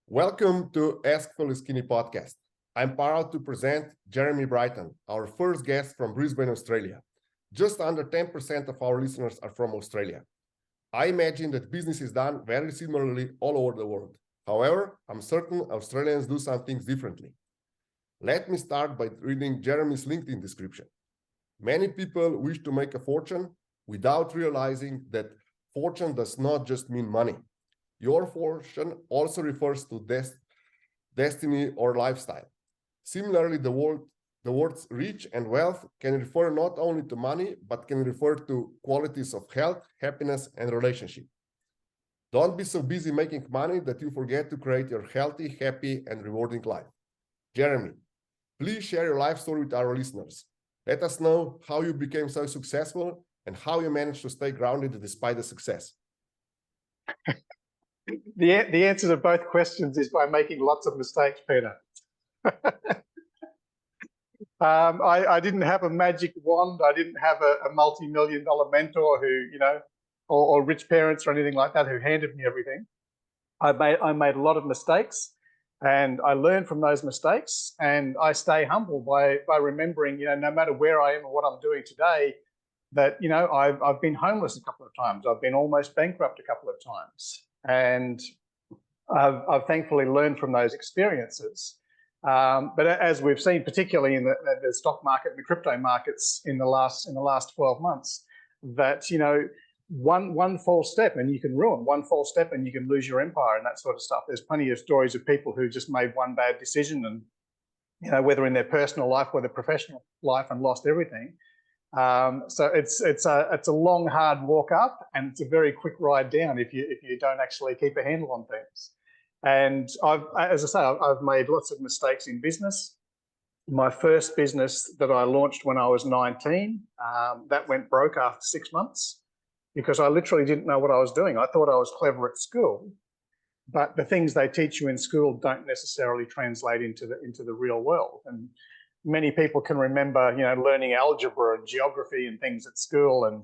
Welcome to Ask Faleskini podcast. I'm proud to present Jeremy Britton, our first guest from Brisbane, Australia. Just under 10% of our listeners are from Australia. I imagine that business is done very similarly all over the world. However, I'm certain Australians do some things differently. Let me start by reading Jeremy's LinkedIn description. Many people wish to make a fortune without realizing that fortune does not just mean money. Your fortune also refers to destiny or lifestyle. Similarly, the words rich and wealth can refer not only to money, but can refer to qualities of health, happiness, and relationship. Don't be so busy making money that you forget to create your healthy, happy, and rewarding life. Jeremy, please share your life story with our listeners. Let us know how you became so successful and how you managed to stay grounded despite the success. The answer to both questions is by making lots of mistakes, Peter. I didn't have a magic wand. I didn't have a multi-million-dollar mentor who, or rich parents or anything like that who handed me everything. I made a lot of mistakes, and I learned from those mistakes. And I stay humble by remembering, no matter where I am or what I'm doing today, that I've been homeless a couple of times. I've been almost bankrupt a couple of times. And I've thankfully learned from those experiences. But as we've seen, particularly in the stock market and the crypto markets in the last 12 months, that one false step and you can ruin, one false step and you can lose your empire and that sort of stuff. There's plenty of stories of people who just made one bad decision and whether in their personal life or their professional life, and lost everything. So it's a long, hard walk up, and it's a very quick ride down if you don't actually keep a handle on things. And I've made lots of mistakes in business. My first business that I launched when I was 19, that went broke after 6 months because I literally didn't know what I was doing. I thought I was clever at school, but the things they teach you in school don't necessarily translate into the real world. And many people can remember, learning algebra and geography and things at school. And,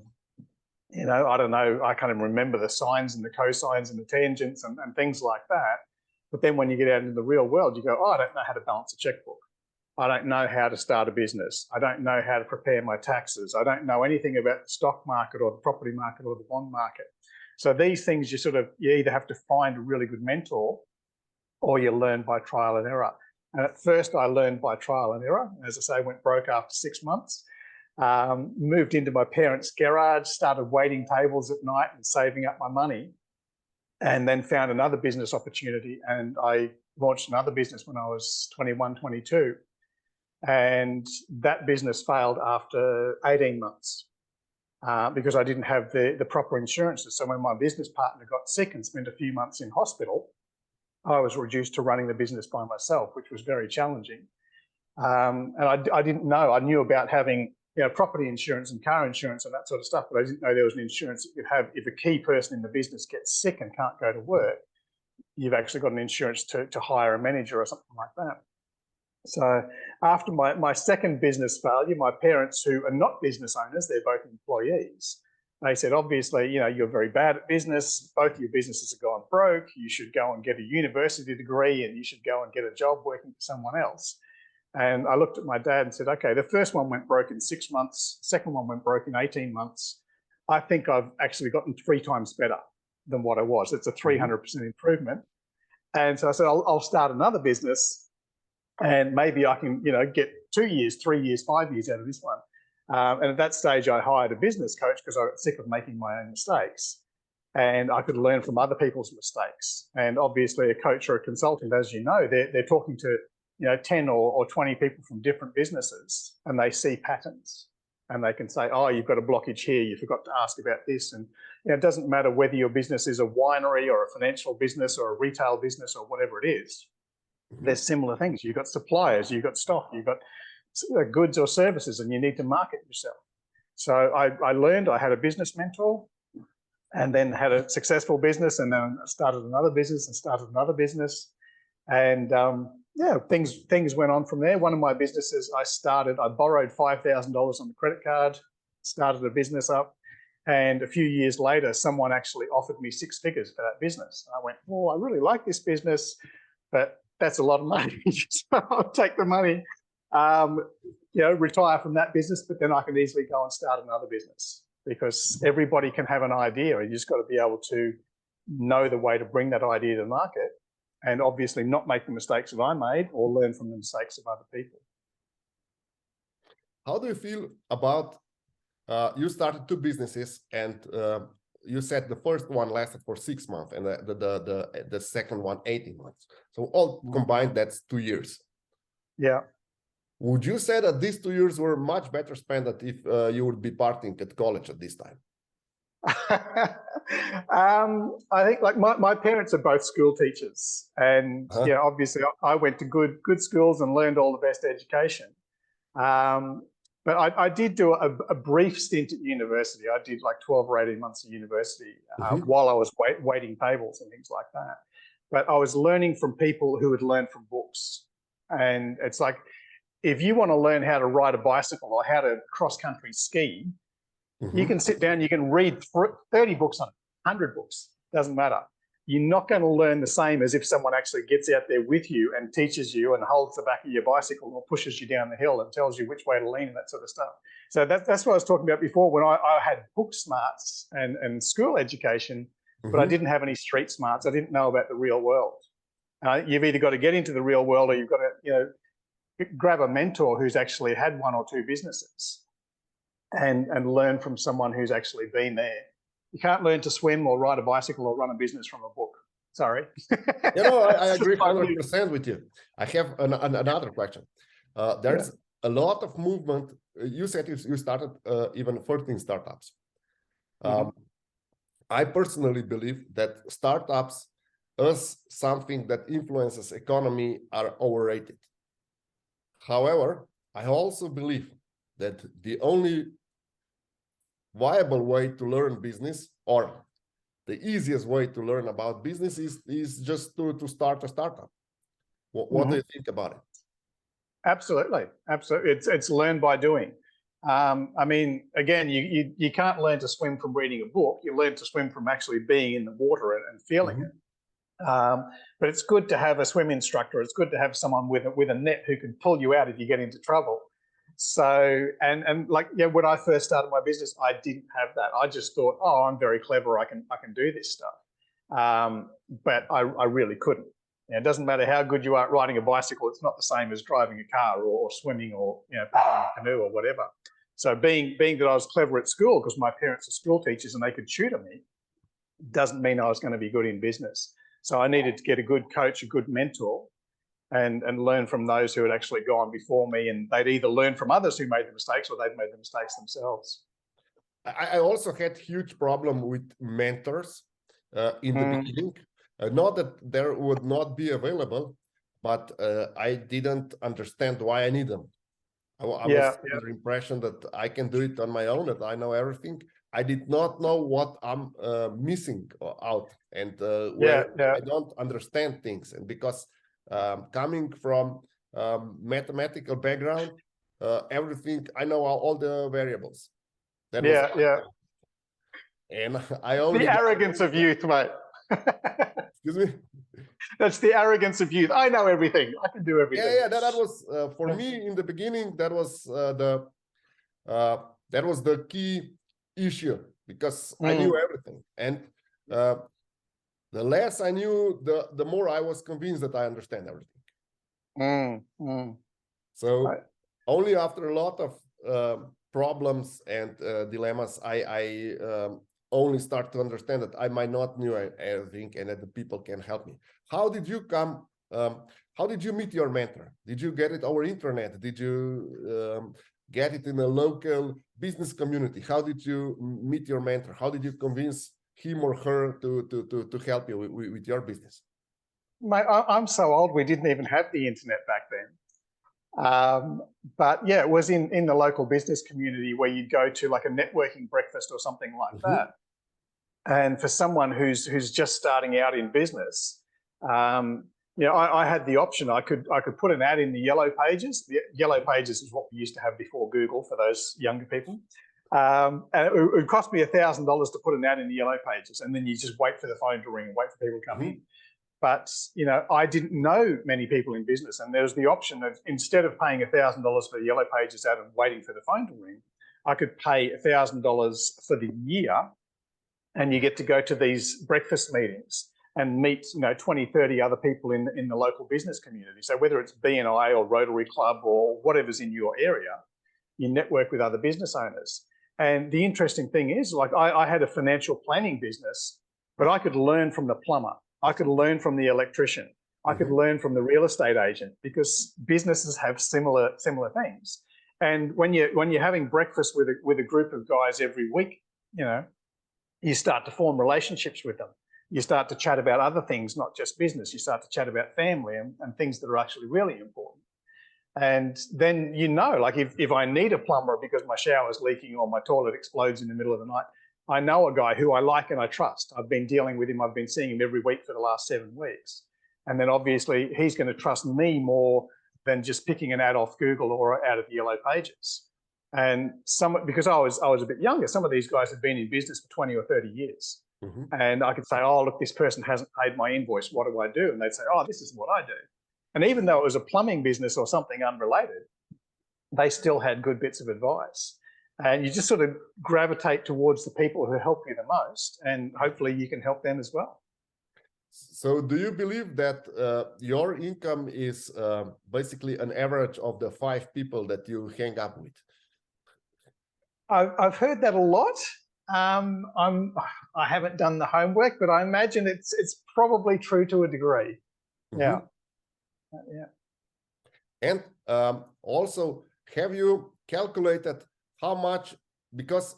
I don't know, I can't even remember the sines and the cosines and the tangents and things like that. But then when you get out into the real world, you go, I don't know how to balance a checkbook. I don't know how to start a business. I don't know how to prepare my taxes. I don't know anything about the stock market or the property market or the bond market. So these things you either have to find a really good mentor or you learn by trial and error. And at first I learned by trial and error. As I say, went broke after 6 months, moved into my parents' garage, started waiting tables at night and saving up my money, and then found another business opportunity. And I launched another business when I was 21, 22. And that business failed after 18 months because I didn't have the proper insurances. So when my business partner got sick and spent a few months in hospital, I was reduced to running the business by myself, which was very challenging. And I didn't know. I knew about having property insurance and car insurance and that sort of stuff, but I didn't know there was an insurance that you have if a key person in the business gets sick and can't go to work. You've actually got an insurance to hire a manager or something like that. So after my second business failure, my parents, who are not business owners, they're both employees, they said, obviously, you're very bad at business. Both of your businesses have gone broke. You should go and get a university degree and you should go and get a job working for someone else. And I looked at my dad and said, okay, the first one went broke in 6 months. Second one went broke in 18 months. I think I've actually gotten 3 times better than what I was. It's a 300% improvement. And so I said, I'll start another business and maybe I can, get 2 years, 3 years, 5 years out of this one. And at that stage, I hired a business coach because I got sick of making my own mistakes. And I could learn from other people's mistakes. And obviously, a coach or a consultant, as you know, they're talking to 10 or 20 people from different businesses, and they see patterns. And they can say, oh, you've got a blockage here. You forgot to ask about this. And it doesn't matter whether your business is a winery or a financial business or a retail business or whatever it is. There's similar things. You've got suppliers, you've got stock, you've got goods or services, and you need to market yourself. So I learned, I had a business mentor and then had a successful business, and then started another business and started another business. And things went on from there. One of my businesses I borrowed $5,000 on the credit card, started a business up. And a few years later, someone actually offered me 6 figures for that business. I went, oh, I really like this business. but that's a lot of money. So I'll take the money, retire from that business, but then I can easily go and start another business, because everybody can have an idea, and you just got to be able to know the way to bring that idea to market, and obviously not make the mistakes that I made, or learn from the mistakes of other people. How do you feel about, you started two businesses, and you said the first one lasted for 6 months, and the second one 18 months. So all combined, that's 2 years. Yeah. Would you say that these 2 years were much better spent if you would be partying at college at this time? I think, like, my parents are both school teachers, and obviously I went to good schools and learned all the best education. But I did do a brief stint at university. I did like 12 or 18 months at university while I was waiting tables and things like that. But I was learning from people who had learned from books. And it's like, if you want to learn how to ride a bicycle or how to cross-country ski, you can sit down, you can read 30 books on it, 100 books, doesn't matter. You're not going to learn the same as if someone actually gets out there with you and teaches you and holds the back of your bicycle or pushes you down the hill and tells you which way to lean and that sort of stuff. So that's what I was talking about before, when I had book smarts and school education, but I didn't have any street smarts. I didn't know about the real world. You've either got to get into the real world, or you've got to, grab a mentor who's actually had 1 or 2 businesses and learn from someone who's actually been there. You can't learn to swim or ride a bicycle or run a business from a book. Sorry. I agree 100% with you. I have another question. There's a lot of movement. You said you started even 14 startups. I personally believe that startups as something that influences economy are overrated. However, I also believe that the only viable way to learn business, or the easiest way to learn about business, is just to start a startup. What do you think about it? Absolutely. It's learned by doing. I mean, again, you can't learn to swim from reading a book. You learn to swim from actually being in the water and feeling it. But it's good to have a swim instructor. It's good to have someone with a net who can pull you out if you get into trouble. So, and like, when I first started my business, I didn't have that. I just thought, oh, I'm very clever. I can do this stuff. But I really couldn't. It doesn't matter how good you are at riding a bicycle. It's not the same as driving a car or swimming or paddling a canoe or whatever. So being that I was clever at school because my parents are school teachers and they could tutor me, doesn't mean I was going to be good in business. So I needed to get a good coach, a good mentor, and learn from those who had actually gone before me, and they'd either learn from others who made the mistakes or they'd made the mistakes themselves. I also had huge problem with mentors in the beginning. Not that there would not be available, but I didn't understand why I need them. I was under the impression that I can do it on my own, that I know everything. I did not know what I'm missing out, and where I don't understand things. And because coming from mathematical background, everything, I know all the variables. That and I only the arrogance of youth, mate. Excuse me. That's the arrogance of youth. I know everything. I can do everything. Yeah. That was for me in the beginning. That was the key issue, because I knew everything, and the less I knew, the more I was convinced that I understand everything. So only after a lot of problems and dilemmas, I only start to understand that I might not know everything and that the people can help me. How did you come? How did you meet your mentor? Did you get it over internet? Did you get it in a local business community? How did you meet your mentor? How did you convince him or her to help you with your business? Mate, I'm so old, we didn't even have the internet back then. But yeah, it was in the local business community where you'd go to like a networking breakfast or something like that. And for someone who's just starting out in business, I had the option. I could put an ad in the Yellow Pages. The Yellow Pages is what we used to have before Google for those younger people. And it would cost me $1,000 to put an ad in the Yellow Pages, and then you just wait for the phone to ring and wait for people to come in. But, you know, I didn't know many people in business, and there was the option of, instead of paying $1,000 for the Yellow Pages ad and waiting for the phone to ring, I could pay $1,000 for the year, and you get to go to these breakfast meetings and meet, you know, 20, 30 other people in the local business community. So whether it's BNI or Rotary Club or whatever's in your area, you network with other business owners. And the interesting thing is, like, I had a financial planning business, but I could learn from the plumber. I could learn from the electrician. I could learn from the real estate agent, because businesses have similar things. And when you're having breakfast with a group of guys every week, you know, you start to form relationships with them. You start to chat about other things, not just business. You start to chat about family and things that are actually really important. And then, you know, like if I need a plumber because my shower's leaking or my toilet explodes in the middle of the night, I know a guy who I like and I trust. I've been dealing with him. I've been seeing him every week for the last 7 weeks. And then obviously he's going to trust me more than just picking an ad off Google or out of the Yellow Pages. And because I was a bit younger, some of these guys had been in business for 20 or 30 years. And I could say, oh, look, this person hasn't paid my invoice. What do I do? And they'd say, oh, this is what I do. And even though it was a plumbing business or something unrelated, they still had good bits of advice. And you just sort of gravitate towards the people who help you the most, and hopefully you can help them as well. So do you believe that your income is basically an average of the 5 people that you hang up with? I've heard that a lot. I haven't done the homework, but I imagine it's probably true to a degree. Yeah. Yeah. And also, have you calculated how much, because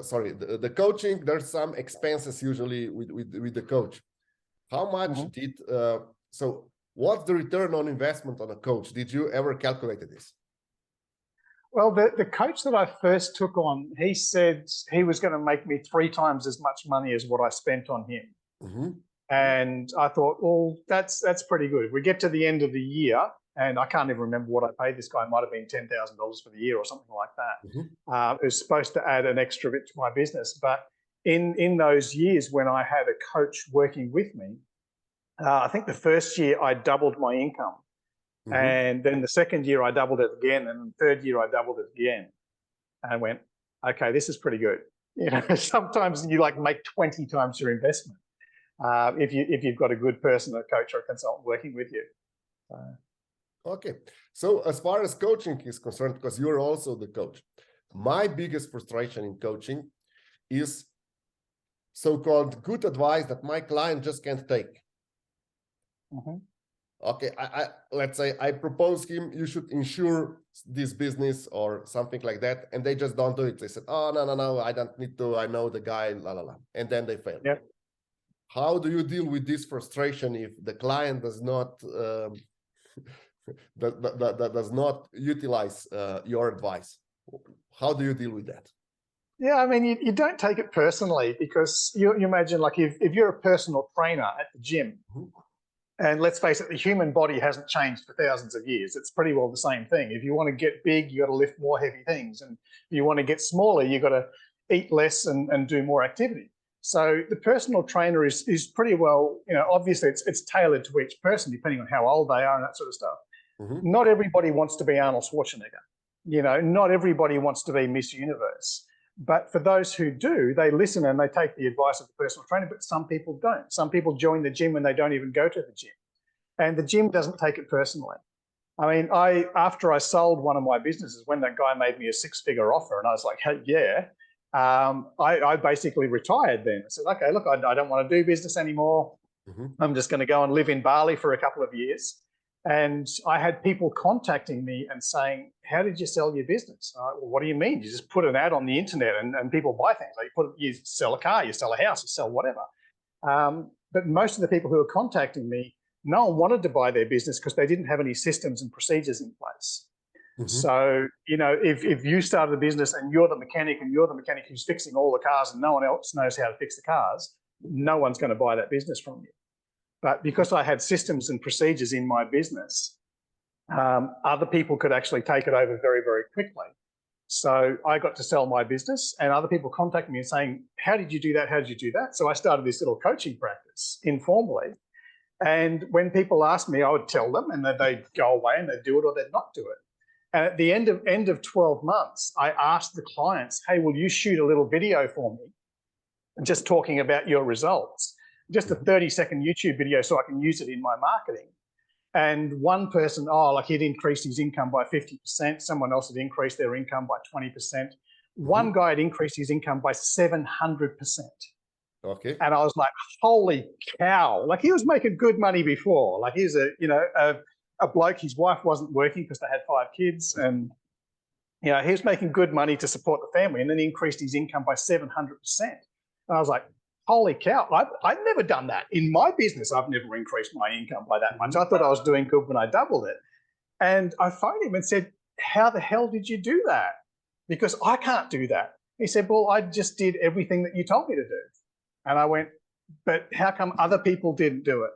sorry, the coaching, there's some expenses usually with the coach. How much did so what's the return on investment on a coach? Did you ever calculate this? Well, the coach that I first took on, he said he was going to make me 3 times as much money as what I spent on him. And I thought, well, that's pretty good. If we get to the end of the year, and I can't even remember what I paid this guy, it might have been $10,000 for the year or something like that. It was supposed to add an extra bit to my business. But in those years when I had a coach working with me, I think the first year I doubled my income. And then the second year I doubled it again, and the third year I doubled it again. And I went, okay, this is pretty good. You know, sometimes you like make 20 times your investment if you've got a good person, a coach or a consultant working with you. Okay, so as far as coaching is concerned, because you're also the coach, my biggest frustration in coaching is so-called good advice that my client just can't take. Okay, let's say I propose him, you should insure this business or something like that, and they just don't do it. They said, oh, no, I don't need to, I know the guy, and then they fail. Yep. How do you deal with this frustration if the client does not does not utilize your advice? How do you deal with that? Yeah, I mean, you don't take it personally, because you imagine, like, if you're a personal trainer at the gym, and let's face it, the human body hasn't changed for thousands of years. It's pretty well the same thing. If you want to get big, you got to lift more heavy things. And if you want to get smaller, you got to eat less and do more activity. So the personal trainer is pretty well, you know, obviously it's tailored to each person depending on how old they are and that sort of stuff. Not everybody wants to be Arnold Schwarzenegger. You know, not everybody wants to be Miss Universe. But for those who do, they listen and they take the advice of the personal trainer, but some people don't. Some people join the gym and they don't even go to the gym. And the gym doesn't take it personally. I mean, after I sold one of my businesses, when that guy made me a 6-figure offer, and I was like, hey, yeah, I basically retired then. I said, okay, look, I don't want to do business anymore. I'm just going to go and live in Bali for a couple of years. And I had people contacting me and saying, how did you sell your business? Well, what do you mean? You just put an ad on the internet and people buy things. Like you sell a car, you sell a house, you sell whatever. But most of the people who were contacting me, no one wanted to buy their business because they didn't have any systems and procedures in place. So, you know, if you started a business and you're the mechanic who's fixing all the cars and no one else knows how to fix the cars, no one's going to buy that business from you. But because I had systems and procedures in my business, other people could actually take it over very, very quickly. So I got to sell my business, and other people contacted me and saying, how did you do that? How did you do that? So I started this little coaching practice informally. And when people asked me, I would tell them, and then they'd go away and they'd do it or they'd not do it. And at the end of 12 months, I asked the clients, hey, will you shoot a little video for me just talking about your results? Just a 30-second YouTube video so I can use it in my marketing. And one person, like he'd increased his income by 50%. Someone else had increased their income by 20%. One guy had increased his income by 700%. Okay. And I was like, holy cow. Like, he was making good money before. Like, he's a bloke, his wife wasn't working because they had 5 kids. And, he was making good money to support the family. And then he increased his income by 700%. And I was like, holy cow, I've never done that. In my business, I've never increased my income by that much. I thought I was doing good when I doubled it. And I phoned him and said, how the hell did you do that? Because I can't do that. He said, well, I just did everything that you told me to do. And I went, but how come other people didn't do it?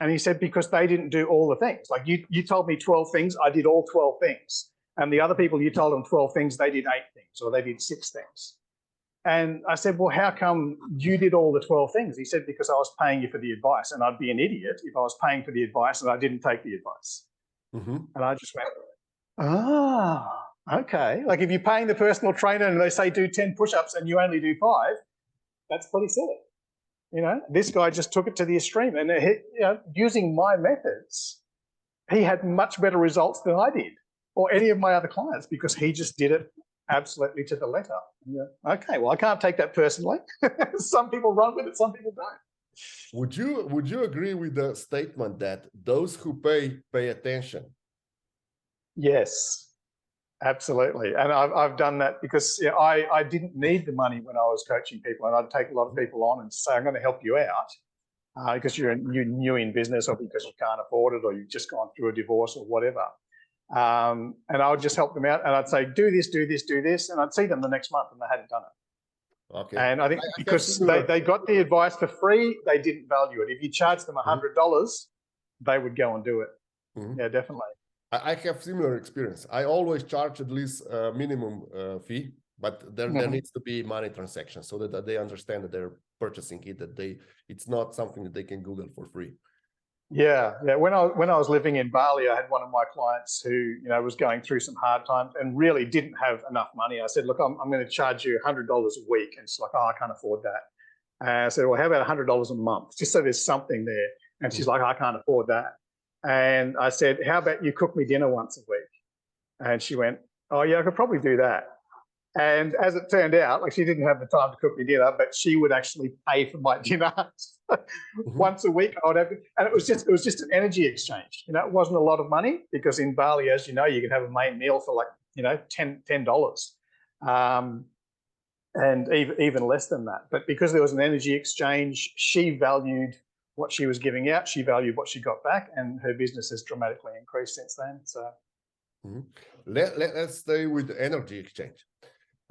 And he said, because they didn't do all the things. Like, you told me 12 things, I did all 12 things. And the other people, you told them 12 things, they did 8 things, or they did 6 things. And I said, well, how come you did all the 12 things? He said, because I was paying you for the advice, and I'd be an idiot if I was paying for the advice and I didn't take the advice. And I just went, okay. Like, if you're paying the personal trainer and they say do 10 push-ups and you only do 5, that's pretty silly. This guy just took it to the extreme, and using my methods, he had much better results than I did or any of my other clients, because he just did it absolutely to the letter. Okay, well, I can't take that personally. Some people run with it, some people don't. Would you agree with the statement that those who pay attention? Yes, absolutely. And I've done that because I didn't need the money when I was coaching people, and I'd take a lot of people on and say, I'm going to help you out because you're new in business, or because you can't afford it, or you've just gone through a divorce or whatever. And I would just help them out, and I'd say, do this, do this, do this. And I'd see them the next month and they hadn't done it. Okay. And I think because they got the advice for free, they didn't value it. If you charged them $100, they would go and do it. Yeah, definitely. I have similar experience. I always charge at least a minimum fee, but there needs to be money transactions so that they understand that they're purchasing it, that it's not something that they can Google for free. Yeah. When I was living in Bali, I had one of my clients who was going through some hard times and really didn't have enough money. I said, look, I'm going to charge you $100 a week. And she's like, oh, I can't afford that. And I said, well, how about $100 a month, just so there's something there? And she's like, I can't afford that. And I said, how about you cook me dinner once a week? And she went, oh yeah, I could probably do that. And as it turned out, like, she didn't have the time to cook me dinner, but she would actually pay for my dinner once a week. I would have, and it was just an energy exchange. It wasn't a lot of money, because in Bali, as you know, you can have a main meal for like $10, and even less than that. But because there was an energy exchange, she valued what she was giving out, she valued what she got back, and her business has dramatically increased since then. So let's stay with the energy exchange.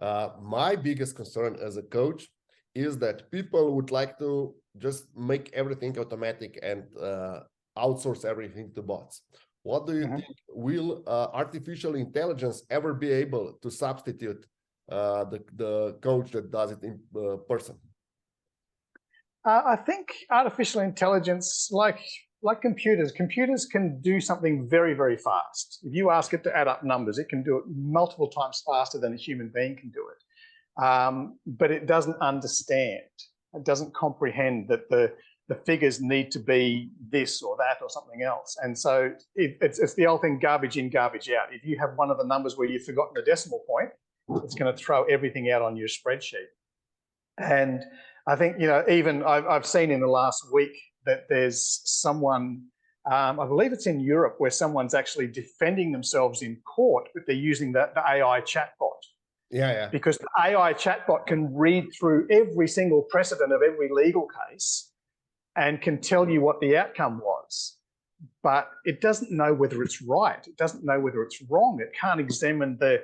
My biggest concern as a coach is that people would like to just make everything automatic and outsource everything to bots. What do you think? Will artificial intelligence ever be able to substitute the coach that does it in person? I think artificial intelligence, like computers can do something very, very fast. If you ask it to add up numbers, it can do it multiple times faster than a human being can do it. But it doesn't understand. It doesn't comprehend that the figures need to be this or that or something else. And so it's the old thing, garbage in, garbage out. If you have one of the numbers where you've forgotten a decimal point, it's going to throw everything out on your spreadsheet. And I think, even I've seen in the last week that there's someone, I believe it's in Europe, where someone's actually defending themselves in court, but they're using the AI chatbot. Yeah. Because the AI chatbot can read through every single precedent of every legal case and can tell you what the outcome was. But it doesn't know whether it's right. It doesn't know whether it's wrong. It can't examine the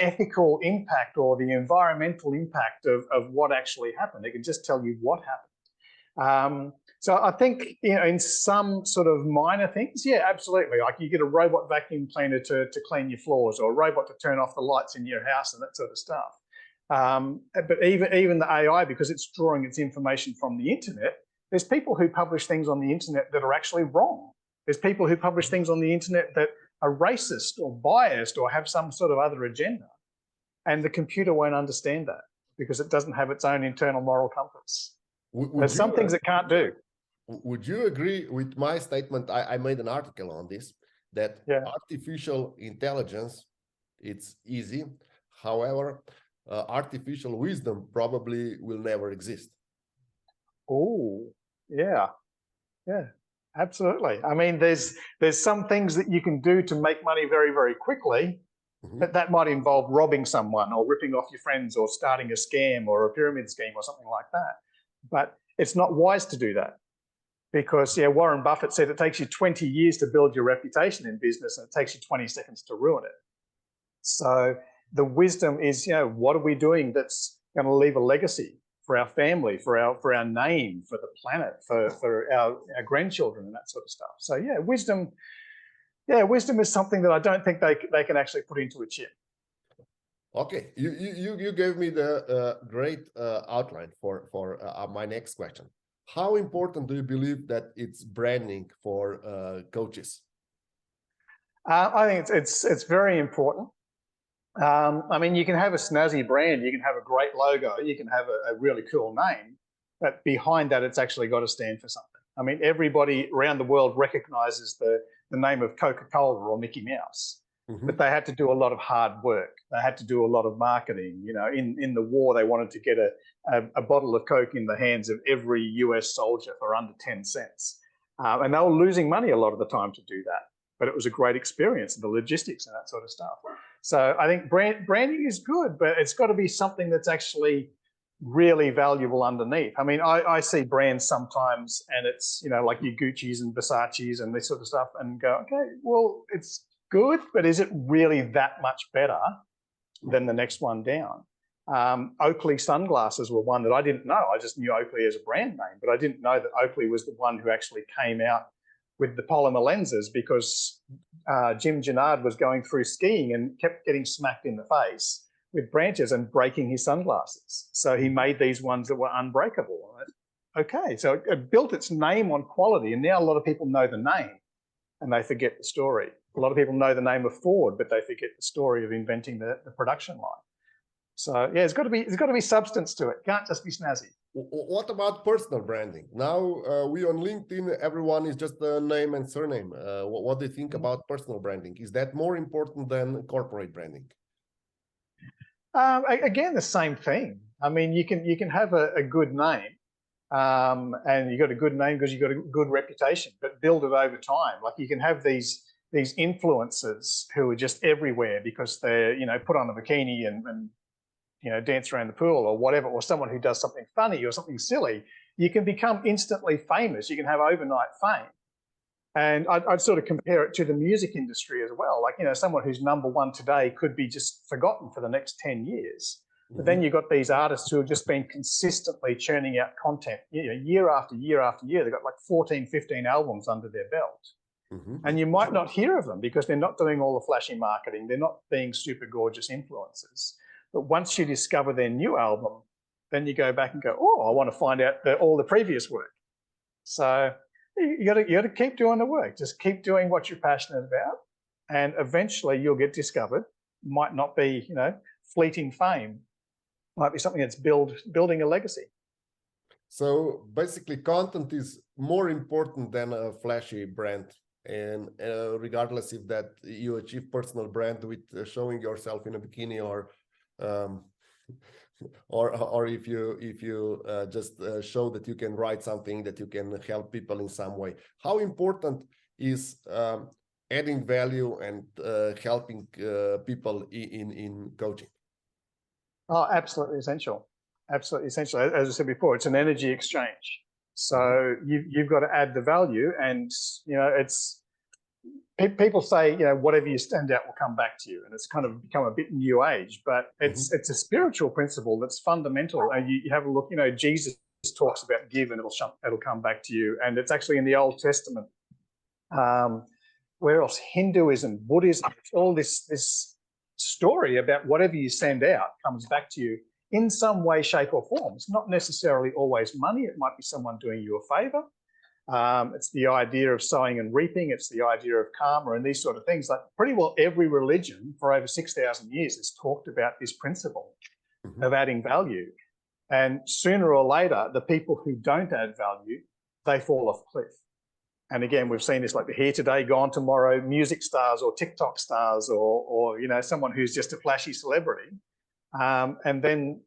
ethical impact or the environmental impact of what actually happened. It can just tell you what happened. So I think, in some sort of minor things, yeah, absolutely. Like you get a robot vacuum cleaner to clean your floors, or a robot to turn off the lights in your house and that sort of stuff. But even the AI, because it's drawing its information from the internet, there's people who publish things on the internet that are actually wrong. There's people who publish things on the internet that are racist or biased or have some sort of other agenda. And the computer won't understand that because it doesn't have its own internal moral compass. There's some things it can't do. Would you agree with my statement? I made an article on this, that artificial intelligence, it's easy. However, artificial wisdom probably will never exist. Oh, yeah. Yeah, absolutely. I mean, there's some things that you can do to make money very, very quickly, but that might involve robbing someone or ripping off your friends or starting a scam or a pyramid scheme or something like that. But it's not wise to do that because, Warren Buffett said it takes you 20 years to build your reputation in business and it takes you 20 seconds to ruin it. So the wisdom is, what are we doing that's going to leave a legacy for our family, for our name, for the planet, for our grandchildren and that sort of stuff. So wisdom is something that I don't think they can actually put into a chip. Okay, you gave me the great outline for my next question. How important do you believe that it's branding for coaches? I think it's very important. I mean, you can have a snazzy brand, you can have a great logo, you can have a really cool name, but behind that, it's actually got to stand for something. I mean, everybody around the world recognizes the name of Coca-Cola or Mickey Mouse, but they had to do a lot of hard work. They had to do a lot of marketing. In the war, they wanted to get a bottle of Coke in the hands of every US soldier for under 10 cents. And they were losing money a lot of the time to do that. But it was a great experience, the logistics and that sort of stuff. So I think branding is good, but it's got to be something that's actually really valuable underneath. I mean, I see brands sometimes and it's, like your Gucci's and Versace's and this sort of stuff and go, okay, well, it's good, but is it really that much better than the next one down? Oakley sunglasses were one that I didn't know. I just knew Oakley as a brand name, but I didn't know that Oakley was the one who actually came out with the polymer lenses because Jim Gennard was going through skiing and kept getting smacked in the face with branches and breaking his sunglasses. So he made these ones that were unbreakable. Okay, so it built its name on quality, and now a lot of people know the name and they forget the story. A lot of people know the name of Ford, but they forget the story of inventing the production line. So it's got to be substance to it. It can't just be snazzy. What about personal branding? Now we on LinkedIn, everyone is just a name and surname. What do you think about personal branding? Is that more important than corporate branding? Again, the same thing. I mean, you can have a good name, and you got a good name because you got a good reputation, but build it over time. Like you can have these influencers who are just everywhere because they're put on a bikini and dance around the pool or whatever, or someone who does something funny or something silly. You can become instantly famous. You can have overnight fame. And I'd sort of compare it to the music industry as well. Like, someone who's #1 today could be just forgotten for the next 10 years. But then you've got these artists who have just been consistently churning out content, year after year after year. They've got like 14, 15 albums under their belt. And you might not hear of them because they're not doing all the flashy marketing. They're not being super gorgeous influencers. But once you discover their new album, then you go back and go, oh, I want to find out all the previous work. So you got to keep doing the work. Just keep doing what you're passionate about, and eventually you'll get discovered. Might not be, fleeting fame. Might be something that's building a legacy. So basically, content is more important than a flashy brand. And regardless if that you achieve personal brand with showing yourself in a bikini or if you just show that you can write something, that you can help people in some way. How important is adding value and helping people in coaching? Oh, absolutely essential. Absolutely essential. As I said before, it's an energy exchange. So you've got to add the value, and it's people say whatever you stand out will come back to you, and it's kind of become a bit new age, but it's a spiritual principle that's fundamental. And you have a look, Jesus talks about give and it'll come back to you. And it's actually in the Old Testament. Where else? Hinduism, Buddhism, all this story about whatever you send out comes back to you in some way, shape, or form. It's not necessarily always money. It might be someone doing you a favor. It's the idea of sowing and reaping. It's the idea of karma and these sort of things. Like pretty well every religion for over 6,000 years has talked about this principle of adding value. And sooner or later, the people who don't add value, they fall off a cliff. And again, we've seen this like the here today, gone tomorrow, music stars or TikTok stars or you know, someone who's just a flashy celebrity. And then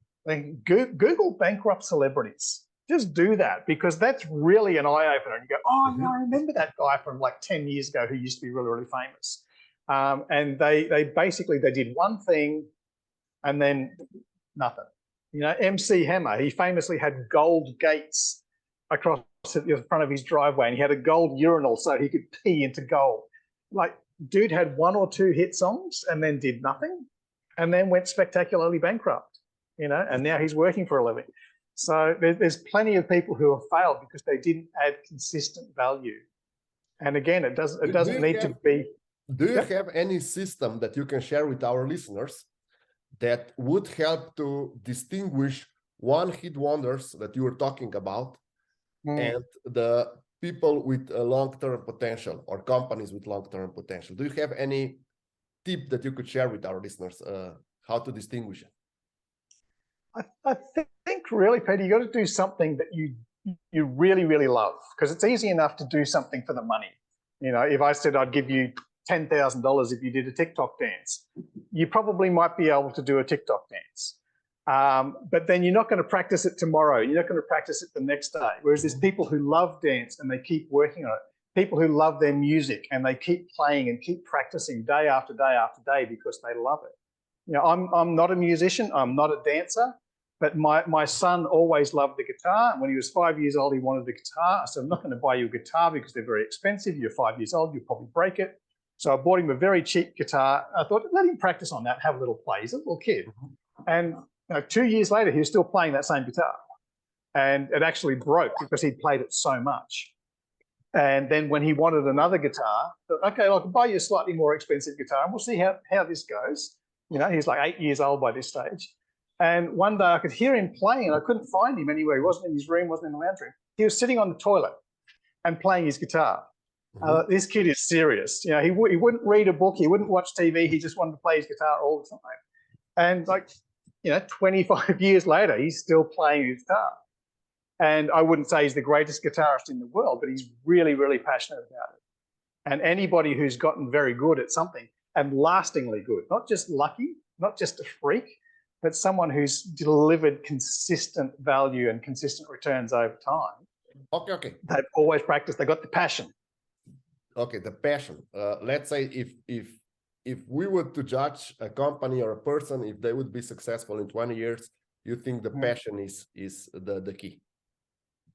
Google bankrupt celebrities. Just do that, because that's really an eye-opener. And you go, oh, yeah, I remember that guy from like 10 years ago who used to be really, really famous. And they basically did one thing and then nothing. You know, MC Hammer, he famously had gold gates across the front of his driveway, and he had a gold urinal so he could pee into gold. Like, dude had 1 or 2 hit songs and then did nothing and then went spectacularly bankrupt, you know, and now he's working for a living. So there's plenty of people who have failed because they didn't add consistent value. And again, it doesn't need to be. Do you have any system that you can share with our listeners that would help to distinguish one-hit wonders that you were talking about and the people with a long-term potential, or companies with long-term potential? Do you have any tip that you could share with our listeners how to distinguish it? I think really, Peter, you got to do something that you really, really love, because it's easy enough to do something for the money. You know, if I said I'd give you $10,000 if you did a TikTok dance, you probably might be able to do a TikTok dance. But then you're not going to practice it tomorrow. You're not going to practice it the next day. Whereas there's people who love dance and they keep working on it. People who love their music and they keep playing and keep practicing day after day after day because they love it. You know, I'm not a musician. I'm not a dancer. But my son always loved the guitar. When he was 5 years old, he wanted the guitar. I said, I'm not going to buy you a guitar because they're very expensive. You're 5 years old, you'll probably break it. So I bought him a very cheap guitar. I thought, let him practice on that, have a little play. He's a little kid. And 2 years later, he was still playing that same guitar. And it actually broke because he'd played it so much. And then when he wanted another guitar, I thought, okay, well, I can buy you a slightly more expensive guitar and we'll see how this goes. You know, he's like 8 years old by this stage. And one day I could hear him playing and I couldn't find him anywhere. He wasn't in his room, wasn't in the lounge room. He was sitting on the toilet and playing his guitar. This kid is serious. You know, he wouldn't read a book. He wouldn't watch TV. He just wanted to play his guitar all the time. And like, you know, 25 years later, he's still playing his guitar. And I wouldn't say he's the greatest guitarist in the world, but he's really, really passionate about it. And anybody who's gotten very good at something and lastingly good, not just lucky, not just a freak, but someone who's delivered consistent value and consistent returns over time. Okay. They've always practiced. They've got the passion. Okay, the passion. Let's say if we were to judge a company or a person, if they would be successful in 20 years, you think the passion is the key?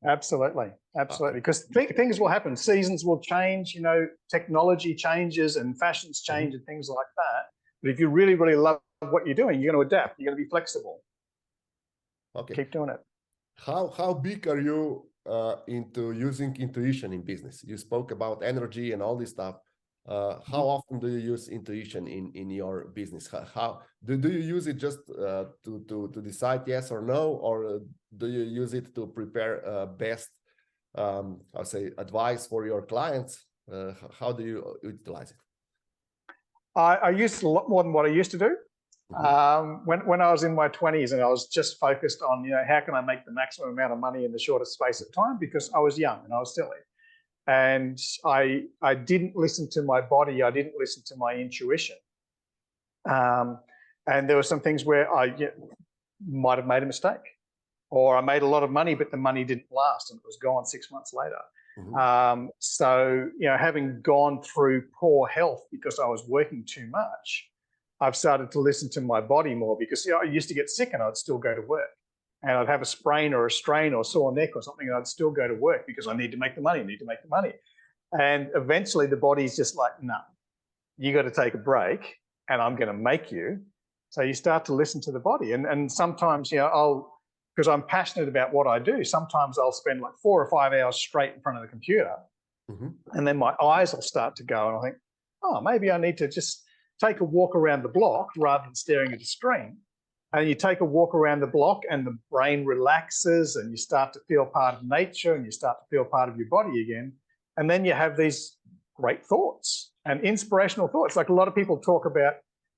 Absolutely. Because things will happen. Seasons will change. You know, technology changes and fashions change and things like that. But if you really, really love what you're doing, you're going to adapt. You're going to be flexible. Okay. Keep doing it. How big are you into using intuition in business? You spoke about energy and all this stuff. How often do you use intuition in your business? How do you use it just to decide yes or no, or do you use it to prepare best, I'll say, advice for your clients? How do you utilize it? I use a lot more than what I used to do. When I was in my 20s and I was just focused on, you know, how can I make the maximum amount of money in the shortest space of time, because I was young and I was silly. And I didn't listen to my body. I didn't listen to my intuition. And there were some things where I might have made a mistake, or I made a lot of money, but the money didn't last and it was gone 6 months later. So, you know, having gone through poor health because I was working too much, I've started to listen to my body more, because, you know, I used to get sick and I'd still go to work. And I'd have a sprain or a strain or sore neck or something, and I'd still go to work because I need to make the money, And eventually the body's just like, no, you got to take a break and I'm going to make you. So you start to listen to the body. And sometimes, you know, because I'm passionate about what I do, sometimes I'll spend like 4 or 5 hours straight in front of the computer, and then my eyes will start to go, and I think, oh, maybe I need to just take a walk around the block rather than staring at the screen. And you take a walk around the block and the brain relaxes and you start to feel part of nature and you start to feel part of your body again. And then you have these great thoughts and inspirational thoughts. Like a lot of people talk about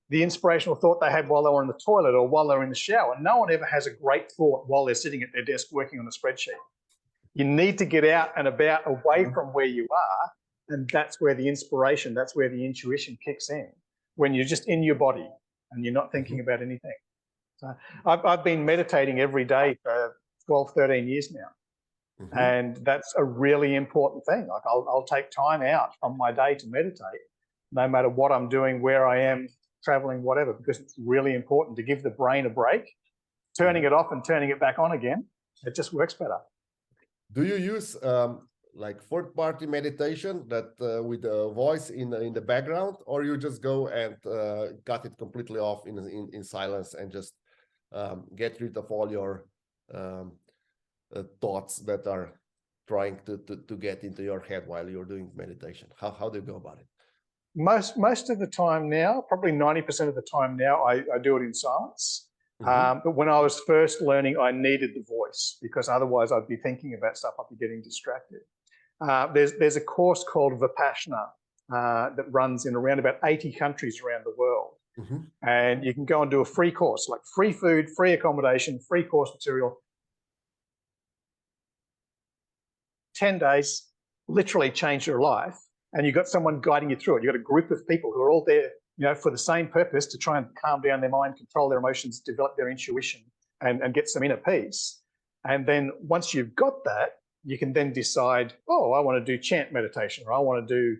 the inspirational thought they had while they were in the toilet or while they were in the shower. No one ever has a great thought while they're sitting at their desk working on a spreadsheet. You need to get out and about away from where you are. And that's where the inspiration, that's where the intuition kicks in, when you're just in your body and you're not thinking about anything. So I've been meditating every day for 12, 13 years now. And that's a really important thing. Like I'll take time out from my day to meditate, no matter what I'm doing, where I am, traveling, whatever, because it's really important to give the brain a break. Turning it off and turning it back on again, it just works better. Do you use like third-party meditation that with a voice in the background, or you just go and cut it completely off in silence and just get rid of all your thoughts that are trying to get into your head while you're doing meditation? How do you go about it? Most of the time now, probably 90% of the time now, I do it in silence. But when I was first learning, I needed the voice because otherwise I'd be thinking about stuff, I'd be getting distracted. There's a course called Vipassana that runs in around about 80 countries around the world. And you can go and do a free course, like free food, free accommodation, free course material. 10 days, literally change your life. And you've got someone guiding you through it. You've got a group of people who are all there, for the same purpose, to try and calm down their mind, control their emotions, develop their intuition, and get some inner peace. And then once you've got that, you can then decide, oh, I want to do chant meditation, or I want to do,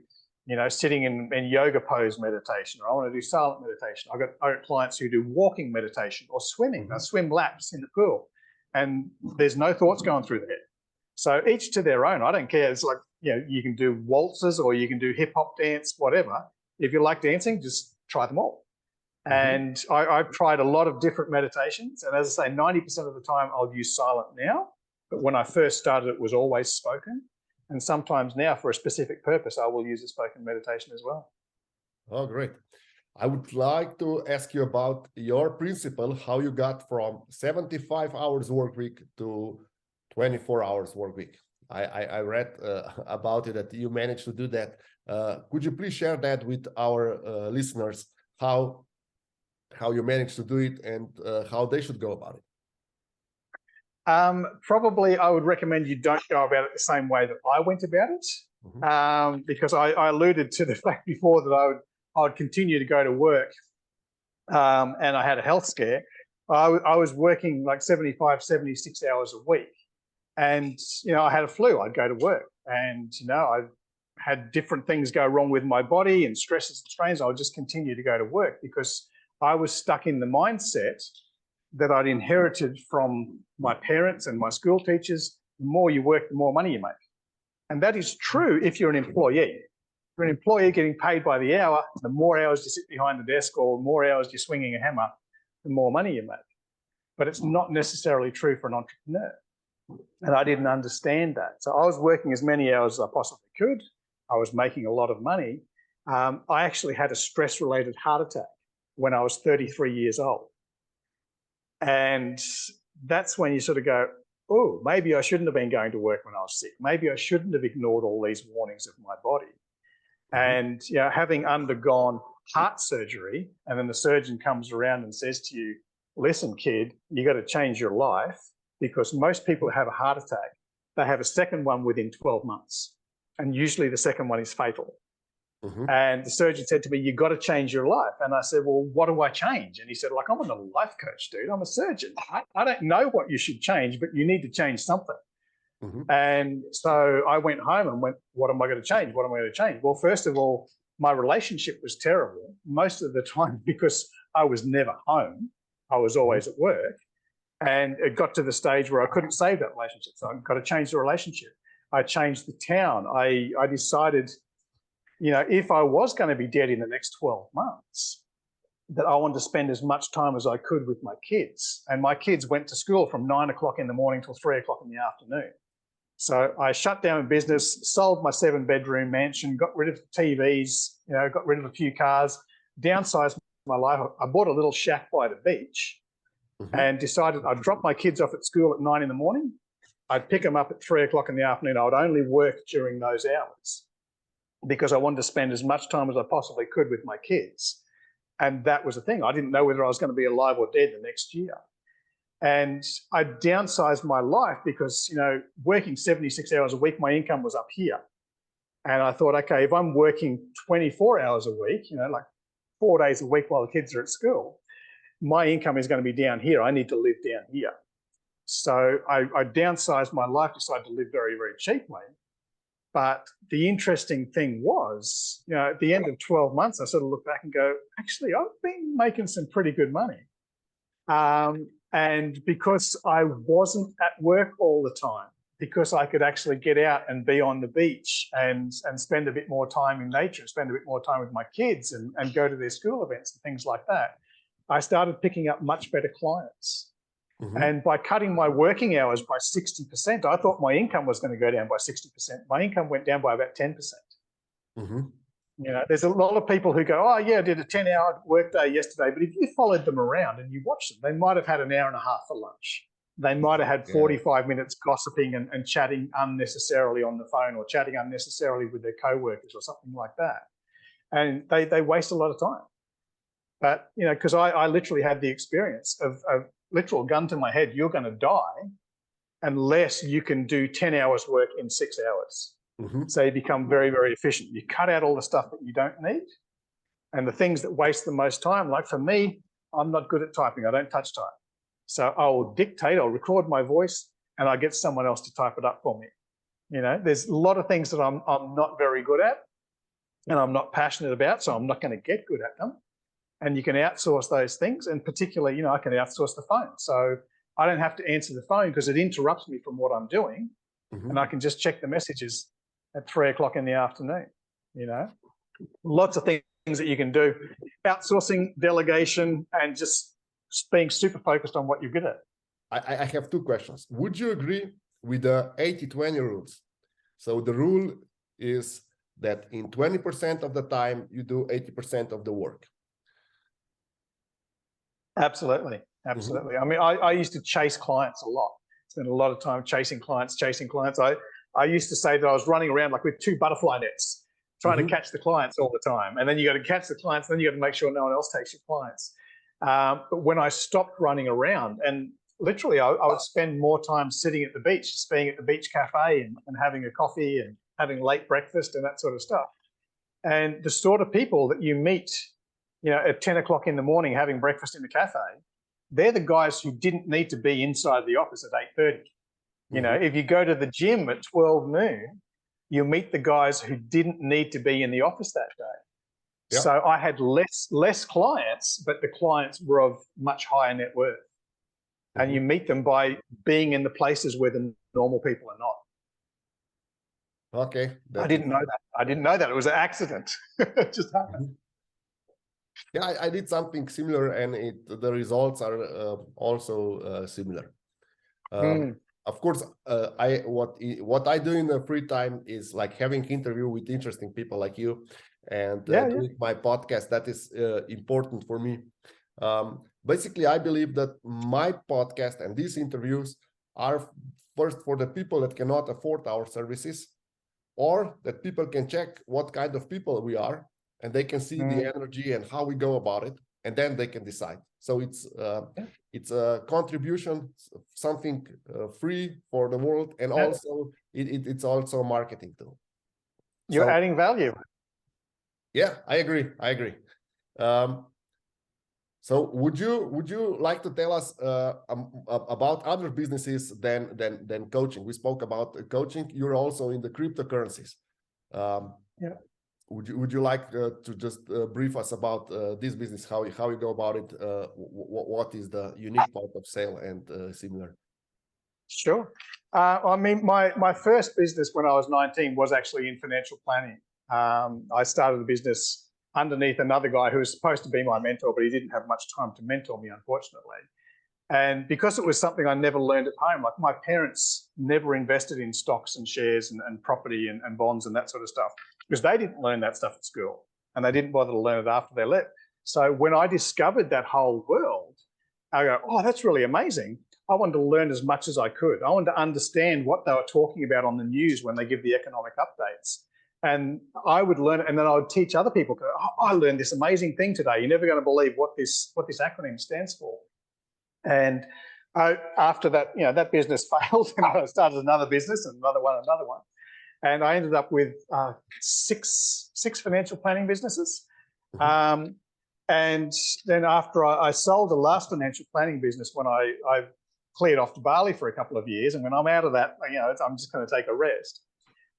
sitting in yoga pose meditation, or I want to do silent meditation. I've got clients who do walking meditation or swimming. They swim laps in the pool, and there's no thoughts going through their head. So each to their own. I don't care. It's like, you can do waltzes or you can do hip hop dance, whatever. If you like dancing, just try them all. And I've tried a lot of different meditations. And as I say, 90% of the time I'll use silent now. But when I first started, it was always spoken. And sometimes now for a specific purpose, I will use a spoken meditation as well. Oh, great. I would like to ask you about your principle, how you got from 75 hours work week to 24 hours work week. I read about it that you managed to do that. Could you please share that with our listeners, how you managed to do it and how they should go about it? Probably I would recommend you don't go about it the same way that I went about it, because I alluded to the fact before that I would continue to go to work, and I had a health scare. I was working like 75, 76 hours a week. And, I had a flu, I'd go to work, and, I had different things go wrong with my body and stresses and strains. I would just continue to go to work because I was stuck in the mindset that I'd inherited from my parents and my school teachers. The more you work, the more money you make. And that is true if you're an employee. If you're an employee getting paid by the hour, the more hours you sit behind the desk or more hours you're swinging a hammer, the more money you make. But it's not necessarily true for an entrepreneur. And I didn't understand that. So I was working as many hours as I possibly could. I was making a lot of money. I actually had a stress-related heart attack when I was 33 years old. And that's when you sort of go, oh, maybe I shouldn't have been going to work when I was sick. Maybe I shouldn't have ignored all these warnings of my body. And having undergone heart surgery, and then the surgeon comes around and says to you, listen, kid, you got to change your life. Because most people who have a heart attack, they have a second one within 12 months. And usually the second one is fatal. And the surgeon said to me, you've got to change your life. And I said, well, what do I change? And he said, like, I'm not a life coach, dude. I'm a surgeon. I don't know what you should change, but you need to change something. And so I went home and went, what am I going to change? What am I going to change? Well, first of all, my relationship was terrible most of the time because I was never home. I was always at work. And it got to the stage where I couldn't save that relationship. So I've got to change the relationship. I changed the town. I decided, if I was going to be dead in the next 12 months, that I wanted to spend as much time as I could with my kids. And my kids went to school from 9 o'clock in the morning till 3 o'clock in the afternoon. So I shut down business, sold my 7-bedroom mansion, got rid of TVs, got rid of a few cars, downsized my life. I bought a little shack by the beach and decided I'd drop my kids off at school at 9 in the morning. I'd pick them up at 3 o'clock in the afternoon. I would only work during those hours because I wanted to spend as much time as I possibly could with my kids. And that was the thing. I didn't know whether I was going to be alive or dead the next year. And I downsized my life because, working 76 hours a week, my income was up here. And I thought, okay, if I'm working 24 hours a week, like 4 days a week while the kids are at school, my income is going to be down here. I need to live down here. So I downsized my life, decided to live very, very cheaply. But the interesting thing was, at the end of 12 months, I sort of look back and go, actually, I've been making some pretty good money. And because I wasn't at work all the time, because I could actually get out and be on the beach and spend a bit more time in nature, spend a bit more time with my kids and go to their school events and things like that, I started picking up much better clients. And by cutting my working hours by 60%, I thought my income was going to go down by 60%. My income went down by about 10%. There's a lot of people who go, oh, yeah, I did a 10-hour workday yesterday. But if you followed them around and you watched them, they might have had an hour and a half for lunch. They might have had 45 minutes gossiping and chatting unnecessarily on the phone or chatting unnecessarily with their co-workers or something like that. And they waste a lot of time. But, because I literally had the experience of literal gun to my head, you're going to die unless you can do 10 hours work in 6 hours. So you become very, very efficient. You cut out all the stuff that you don't need and the things that waste the most time. Like for me, I'm not good at typing. I don't touch type. So I'll dictate, I'll record my voice and I get someone else to type it up for me. There's a lot of things that I'm not very good at and I'm not passionate about, so I'm not going to get good at them. And you can outsource those things. And particularly, I can outsource the phone. So I don't have to answer the phone because it interrupts me from what I'm doing. And I can just check the messages at 3 o'clock in the afternoon. Lots of things that you can do. Outsourcing, delegation, and just being super focused on what you're good at. I have two questions. Would you agree with the 80-20 rules? So the rule is that in 20% of the time, you do 80% of the work. Absolutely. I mean, I used to chase clients a lot. Spent a lot of time chasing clients. I used to say that I was running around like with 2 butterfly nets, trying to catch the clients all the time. And then you got to catch the clients, then you got to make sure no one else takes your clients. But when I stopped running around, and literally I would spend more time sitting at the beach, just being at the beach cafe and having a coffee and having late breakfast and that sort of stuff. And the sort of people that you meet, at 10 o'clock in the morning having breakfast in the cafe, they're the guys who didn't need to be inside the office at 8:30. If you go to the gym at 12 noon, you meet the guys who didn't need to be in the office that day. So I had less clients, but the clients were of much higher net worth. And you meet them by being in the places where the normal people are not. Okay. I didn't know that. It was an accident. It just happened. Yeah, I did something similar, and the results are also similar. Of course, what I do in the free time is like having interview with interesting people like you, and doing my podcast. That is important for me. Basically, I believe that my podcast and these interviews are first for the people that cannot afford our services, or that people can check what kind of people we are. And they can see the energy and how we go about it, and then they can decide. So it's a contribution, something free for the world, and also it's also a marketing tool. You're adding value. Yeah, I agree. So would you like to tell us about other businesses than coaching? We spoke about coaching. You're also in the cryptocurrencies. Would you like to just brief us about this business, how you go about it, what is the unique part of sale and similar? Sure. I mean, my first business when I was 19 was actually in financial planning. I started a business underneath another guy who was supposed to be my mentor, but he didn't have much time to mentor me, unfortunately. And because it was something I never learned at home, like my parents never invested in stocks and shares and property and bonds and that sort of stuff, because they didn't learn that stuff at school and they didn't bother to learn it after they left. So when I discovered that whole world, I go, oh, that's really amazing. I wanted to learn as much as I could. I wanted to understand what they were talking about on the news when they give the economic updates. And I would learn it, and then I would teach other people, oh, I learned this amazing thing today. You're never going to believe what this acronym stands for. And after that, that business failed, and I started another business and another one. And I ended up with six financial planning businesses. Mm-hmm. And then after I sold the last financial planning business, when I cleared off to Bali for a couple of years, and when I'm out of that, I'm just going to take a rest.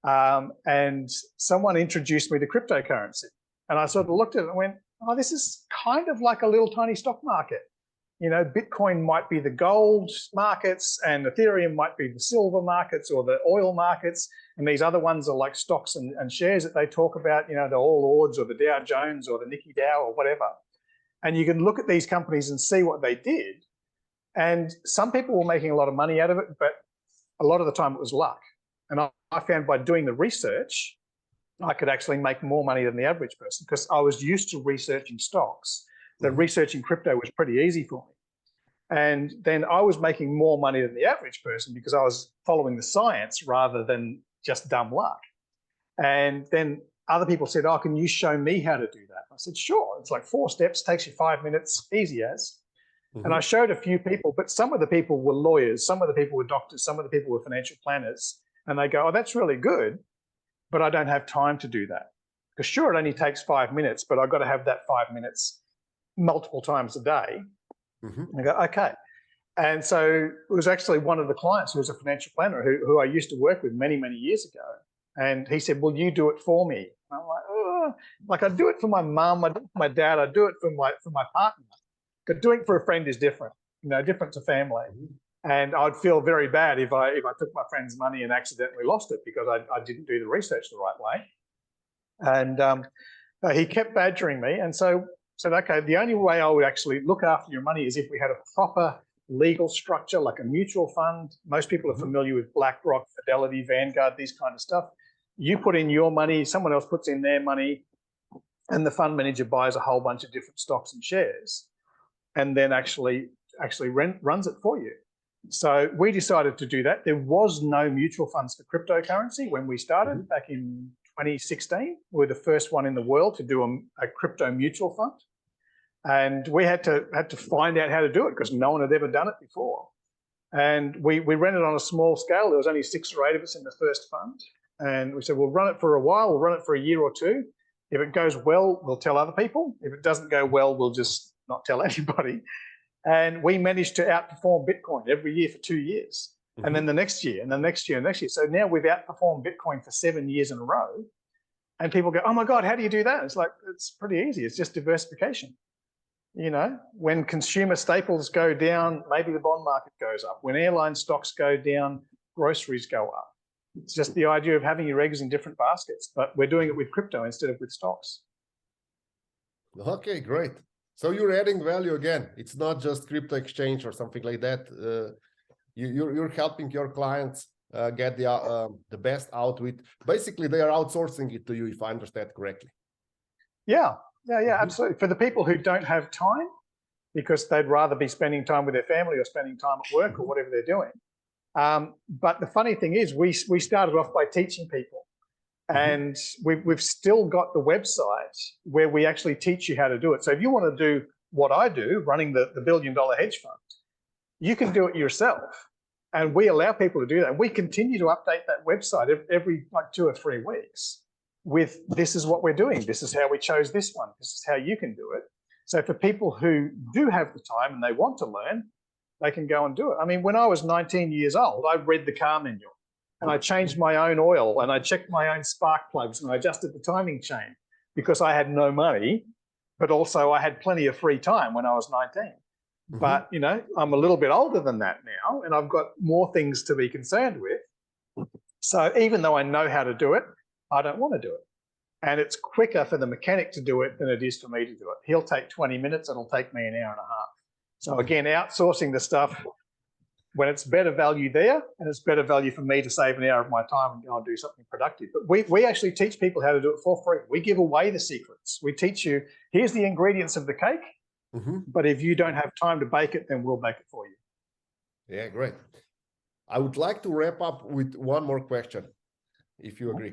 And someone introduced me to cryptocurrency, and I sort of looked at it and went, oh, this is kind of like a little tiny stock market. Bitcoin might be the gold markets, and Ethereum might be the silver markets or the oil markets, and these other ones are like stocks and shares that they talk about, the All Ords or the Dow Jones or the Nikkei Dow or whatever. And you can look at these companies and see what they did. And some people were making a lot of money out of it, but a lot of the time it was luck. And I found by doing the research, I could actually make more money than the average person, because I was used to researching stocks. That researching crypto was pretty easy for me. And then I was making more money than the average person because I was following the science rather than just dumb luck. And then other people said, oh, can you show me how to do that? I said, sure. It's like 4 steps, takes you 5 minutes, easy as. And I showed a few people, but some of the people were lawyers, some of the people were doctors, some of the people were financial planners. And they go, oh, that's really good, but I don't have time to do that. Because sure, it only takes 5 minutes, but I've got to have that 5 minutes multiple times a day. And I go, okay. And so it was actually one of the clients who was a financial planner who I used to work with many, many years ago. And he said, will you do it for me? And I'm like, oh, like I do it for my mum, I do it for my dad, I do it for my partner. But doing it for a friend is different, different to family. And I'd feel very bad if I took my friend's money and accidentally lost it because I didn't do the research the right way. And he kept badgering me. And so said, okay, the only way I would actually look after your money is if we had a proper legal structure, like a mutual fund. Most people are familiar with BlackRock, Fidelity, Vanguard, these kind of stuff. You put in your money, someone else puts in their money, and the fund manager buys a whole bunch of different stocks and shares, and then actually runs it for you. So we decided to do that. There was no mutual funds for cryptocurrency when we started back in 2016. We were the first one in the world to do a crypto mutual fund. And we had to find out how to do it because no one had ever done it before. And we ran it on a small scale. There was only 6 or 8 of us in the first fund. And we said, we'll run it for a while. We'll run it for a year or 2. If it goes well, we'll tell other people. If it doesn't go well, we'll just not tell anybody. And we managed to outperform Bitcoin every year for 2 years. And then the next year, and the next year, and next year. So now we've outperformed Bitcoin for 7 years in a row. And people go, oh my God, how do you do that? It's like, it's pretty easy. It's just diversification. When consumer staples go down, maybe the bond market goes up. When airline stocks go down, groceries go up. It's just the idea of having your eggs in different baskets, but we're doing it with crypto instead of with stocks. Okay, great. So you're adding value again. It's not just crypto exchange or something like that. You're helping your clients get the best out with. Basically, they are outsourcing it to you, if I understand correctly. Yeah, absolutely. For the people who don't have time, because they'd rather be spending time with their family or spending time at work or whatever they're doing. But the funny thing is, we started off by teaching people. And we've still got the website where we actually teach you how to do it. So if you want to do what I do, running the $1 billion hedge fund, you can do it yourself. And we allow people to do that. And we continue to update that website every like 2 or 3 weeks with this is what we're doing. This is how we chose this one. This is how you can do it. So for people who do have the time and they want to learn, they can go and do it. I mean, when I was 19 years old, I read the car manual. And I changed my own oil and I checked my own spark plugs and I adjusted the timing chain because I had no money, but also I had plenty of free time when I was 19. But, I'm a little bit older than that now and I've got more things to be concerned with. So even though I know how to do it, I don't want to do it. And it's quicker for the mechanic to do it than it is for me to do it. He'll take 20 minutes, it'll take me an hour and a half. So again, outsourcing the stuff when it's better value there, and it's better value for me to save an hour of my time and go and do something productive. But we actually teach people how to do it for free. We give away the secrets. We teach you, here's the ingredients of the cake, but if you don't have time to bake it, then we'll bake it for you. Yeah, great. I would like to wrap up with one more question, if you agree.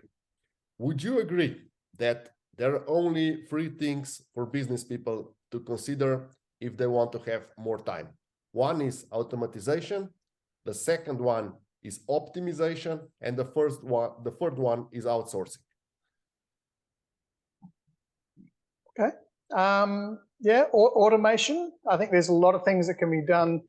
Would you agree that there are only 3 things for business people to consider if they want to have more time? One is automatization, the second one is optimization, and the third one is outsourcing. Okay. Yeah, automation. I think there's a lot of things that can be done.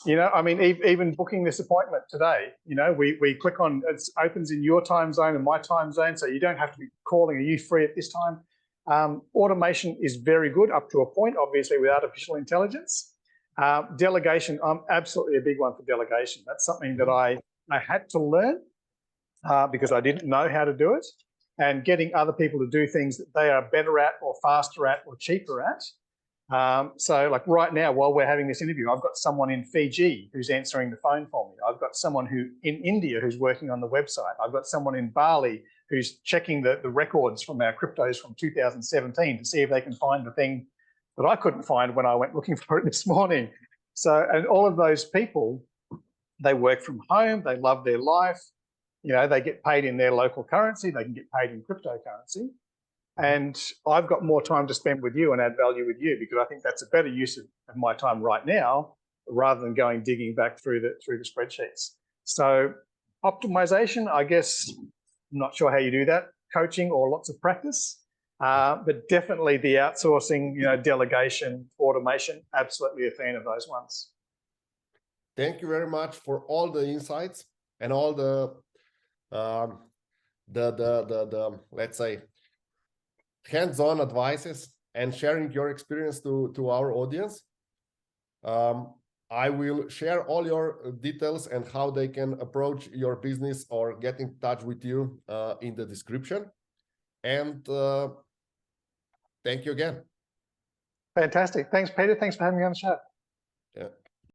You know, I mean, even booking this appointment today, you know, we click on, it opens in your time zone and my time zone, so you don't have to be calling, are you free at this time? Automation is very good up to a point, obviously, with artificial intelligence. Delegation, I'm absolutely a big one for delegation. That's something that I had to learn because I didn't know how to do it, and getting other people to do things that they are better at or faster at or cheaper at. So like right now, while we're having this interview, I've got someone in Fiji who's answering the phone for me. I've got someone in India who's working on the website. I've got someone in Bali who's checking the records from our cryptos from 2017 to see if they can find the thing that I couldn't find when I went looking for it this morning. So, and all of those people, they work from home, they love their life, you know, they get paid in their local currency, they can get paid in cryptocurrency. And I've got more time to spend with you and add value with you, because I think that's a better use of my time right now, rather than going digging back through the spreadsheets. So optimization, I guess, I'm not sure how you do that, coaching or lots of practice. But definitely the outsourcing, you know, delegation, automation, absolutely a fan of those ones. Thank you very much for all the insights and all the let's say hands-on advices and sharing your experience to our audience. I will share all your details and how they can approach your business or get in touch with you in the description. And thank you again. Fantastic. Thanks, Peter. Thanks for having me on the show. Yeah.